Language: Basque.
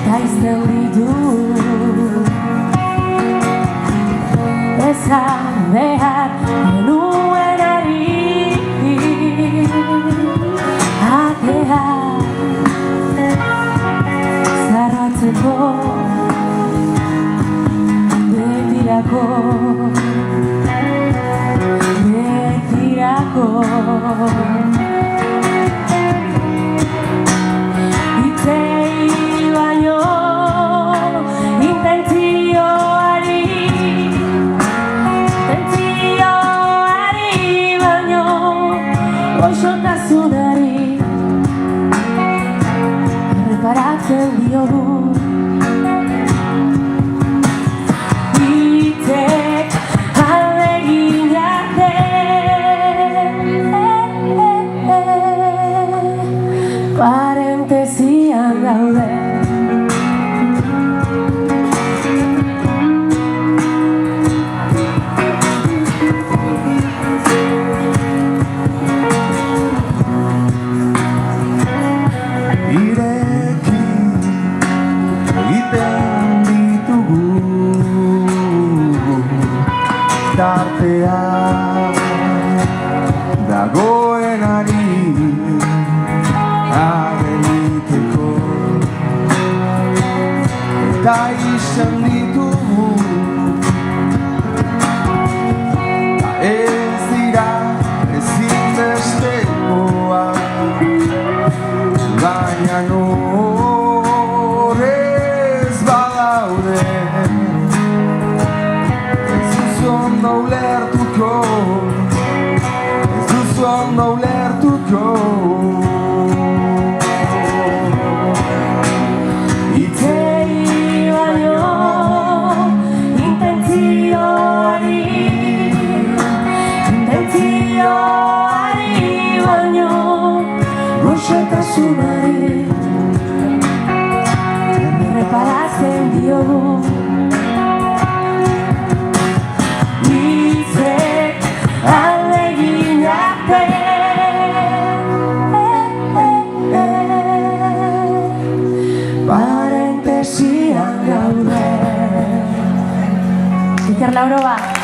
Taizten ditu ezan behar genuenari atea zarratzeko betirako goxotasunari erreparatzen diogu hitzek ahalegin arte parentesian gaude. Tartea dagoenari agiteko eta izan ditugu ez dira ezinbestekoak baina norez badaude ondo ulertuko hitzei baino intentzioari baino goxotasunari erreparatzen diogu Iker Lauro ba.